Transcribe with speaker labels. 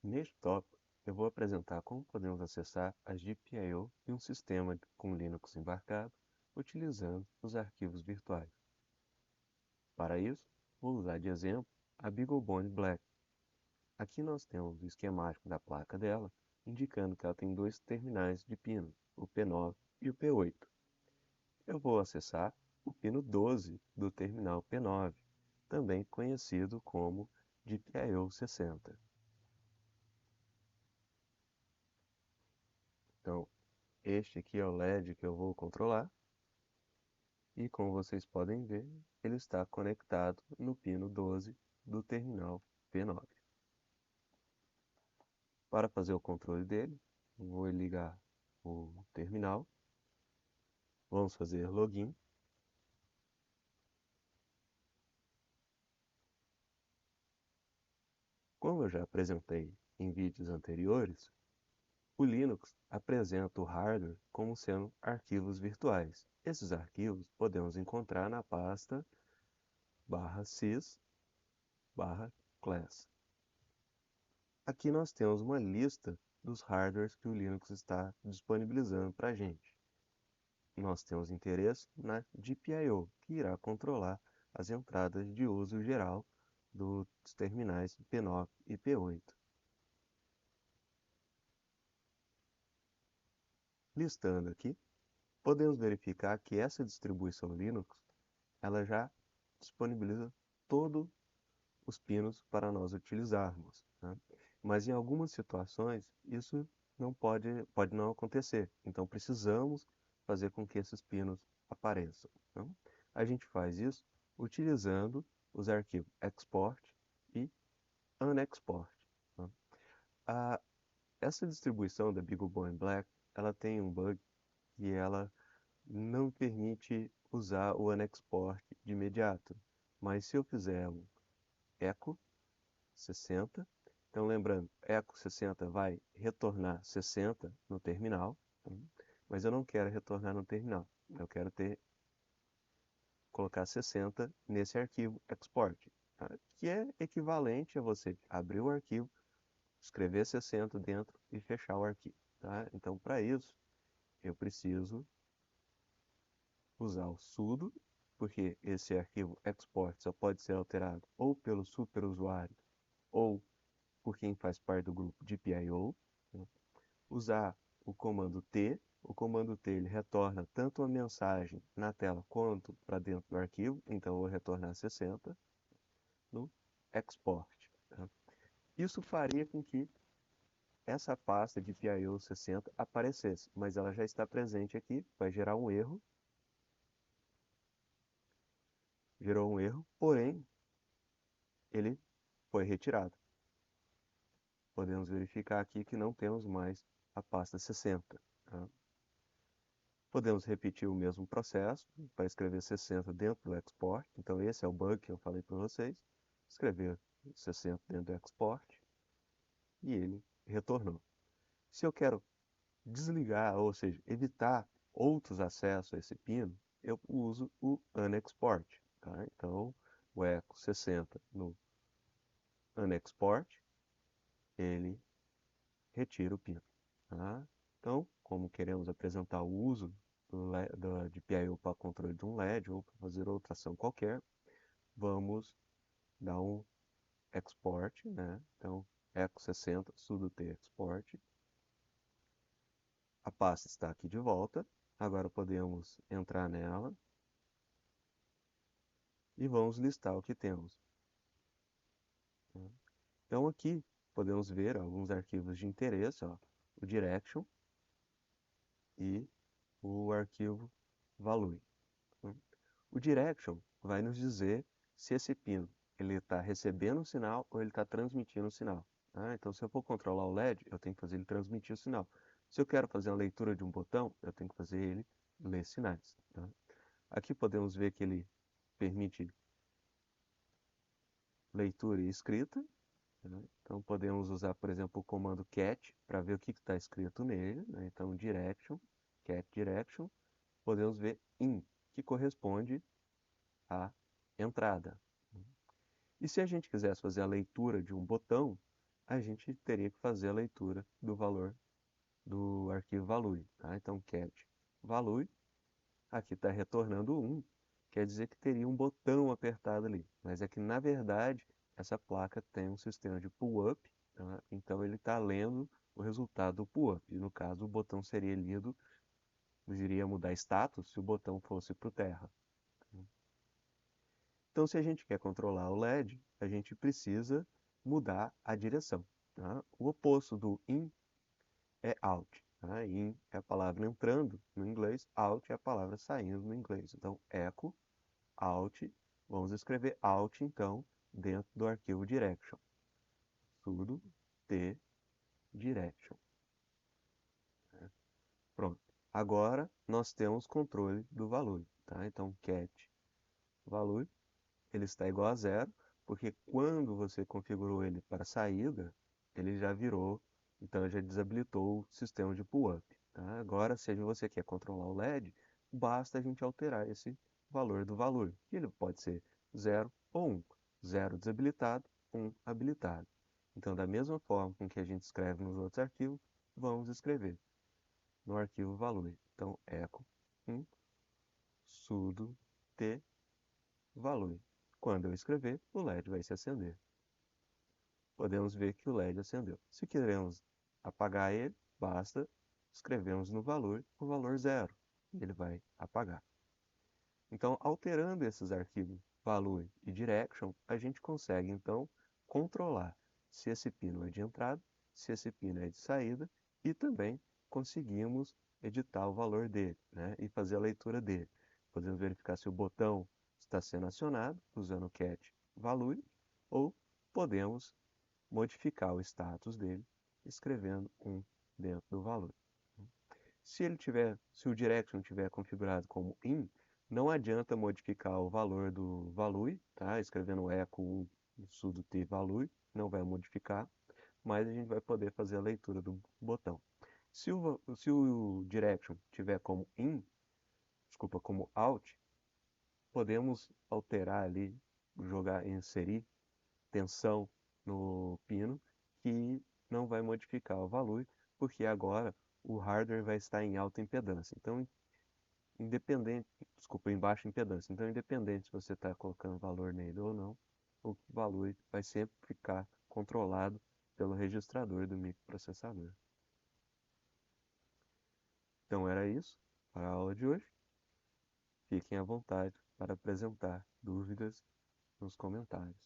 Speaker 1: Neste tópico, eu vou apresentar como podemos acessar as GPIO de um sistema com Linux embarcado utilizando os arquivos virtuais. Para isso, vou usar de exemplo a BeagleBone Black. Aqui nós temos o esquemático da placa dela, indicando que ela tem dois terminais de pino, o P9 e o P8. Eu vou acessar o pino 12 do terminal P9, também conhecido como GPIO 60. Então, este aqui é o LED que eu vou controlar e, como vocês podem ver, ele está conectado no pino 12 do terminal P9. Para fazer o controle dele, vou ligar o terminal, vamos fazer login. Como eu já apresentei em vídeos anteriores, o Linux apresenta o hardware como sendo arquivos virtuais. Esses arquivos podemos encontrar na pasta /sys/class. Aqui nós temos uma lista dos hardwares que o Linux está disponibilizando para a gente. Nós temos interesse na GPIO, que irá controlar as entradas de uso geral dos terminais P9 e P8. Listando aqui, podemos verificar que essa distribuição Linux ela já disponibiliza todos os pinos para nós utilizarmos, né? Mas em algumas situações isso não pode não acontecer. Então precisamos fazer com que esses pinos apareçam. Então, a gente faz isso utilizando os arquivos export e unexport, né? A, Essa distribuição da BeagleBone Black ela tem um bug que ela não permite usar o unexport de imediato. Mas se eu fizer um echo 60. Então, lembrando, echo 60 vai retornar 60 no terminal, tá? Mas eu não quero retornar no terminal. Eu quero colocar 60 nesse arquivo export, tá? Que é equivalente a você abrir o arquivo, escrever 60 dentro e fechar o arquivo, tá? Então, para isso, eu preciso usar o sudo, porque esse arquivo export só pode ser alterado ou pelo superusuário ou por quem faz parte do grupo GPIO, né? Usar o comando T. O comando T ele retorna tanto uma mensagem na tela quanto para dentro do arquivo, então eu vou retornar 60 no export, tá? Isso faria com que essa pasta de PIO 60 aparecesse, mas ela já está presente aqui, vai gerar um erro, gerou um erro, porém ele foi retirado. Podemos verificar aqui que não temos mais a pasta 60, tá? Podemos repetir o mesmo processo para escrever 60 dentro do export. Então esse é o bug que eu falei para vocês. Escrever 60 dentro do export e ele retornou. Se eu quero desligar, ou seja, evitar outros acessos a esse pino, eu uso o unexport, tá? Então o echo 60 no unexport, ele retira o pino, tá? Então, como queremos apresentar o uso de PIO para controle de um LED ou para fazer outra ação qualquer, vamos dar um export, né? Então, echo 60 sudo t export. A pasta está aqui de volta. Agora podemos entrar nela e vamos listar o que temos, né? Então aqui podemos ver alguns arquivos de interesse, ó, o direction e o arquivo value, né? O direction vai nos dizer se esse pino ele está recebendo um sinal ou ele está transmitindo um sinal, tá? Então, se eu for controlar o LED, eu tenho que fazer ele transmitir o sinal. Se eu quero fazer uma leitura de um botão, eu tenho que fazer ele ler sinais, tá? Aqui podemos ver que ele permite leitura e escrita, né? Então, podemos usar, por exemplo, o comando cat para ver o que está escrito nele, né? Então, direction, cat direction, podemos ver in, que corresponde à entrada. E se a gente quisesse fazer a leitura de um botão, a gente teria que fazer a leitura do valor do arquivo value, tá? Então, cat value, aqui está retornando 1, quer dizer que teria um botão apertado ali, mas é que, na verdade, essa placa tem um sistema de pull-up, tá? Então ele está lendo o resultado do pull-up, e no caso o botão seria lido, iria mudar status se o botão fosse para o terra. Então, se a gente quer controlar o LED, a gente precisa mudar a direção, tá? O oposto do in é out, tá? In é a palavra entrando no inglês, out é a palavra saindo no inglês. Então, echo, out, vamos escrever out, então, dentro do arquivo direction. Sudo t direction. Pronto. Agora, nós temos controle do valor, tá? Então, cat valor, ele está igual a 0, porque quando você configurou ele para saída, ele já virou, então já desabilitou o sistema de pull-up, tá? Agora, se você quer controlar o LED, basta a gente alterar esse valor do valor, que ele pode ser 0 ou 1. 0 desabilitado, 1 habilitado. Então, da mesma forma com que a gente escreve nos outros arquivos, vamos escrever no arquivo valor. Então, echo 1 sudo t value. Quando eu escrever, o LED vai se acender. Podemos ver que o LED acendeu. Se queremos apagar ele, basta escrevermos no valor o valor 0. E ele vai apagar. Então, alterando esses arquivos value e direction, a gente consegue, então, controlar se esse pino é de entrada, se esse pino é de saída, e também conseguimos editar o valor dele, né, e fazer a leitura dele. Podemos verificar se o botão está sendo acionado usando o cat value, ou podemos modificar o status dele escrevendo 1 dentro do valor. Se o direction tiver configurado como in, não adianta modificar o valor do value, tá? Escrevendo echo 1 sudo t value, não vai modificar, mas a gente vai poder fazer a leitura do botão. Se o direction tiver como in, desculpa, como out, podemos alterar ali, inserir tensão no pino, que não vai modificar o valor, porque agora o hardware vai estar em alta impedância. Então, em baixa impedância. Então, independente se você está colocando valor nele ou não, o valor vai sempre ficar controlado pelo registrador do microprocessador. Então, era isso para a aula de hoje. Fiquem à vontade para apresentar dúvidas nos comentários.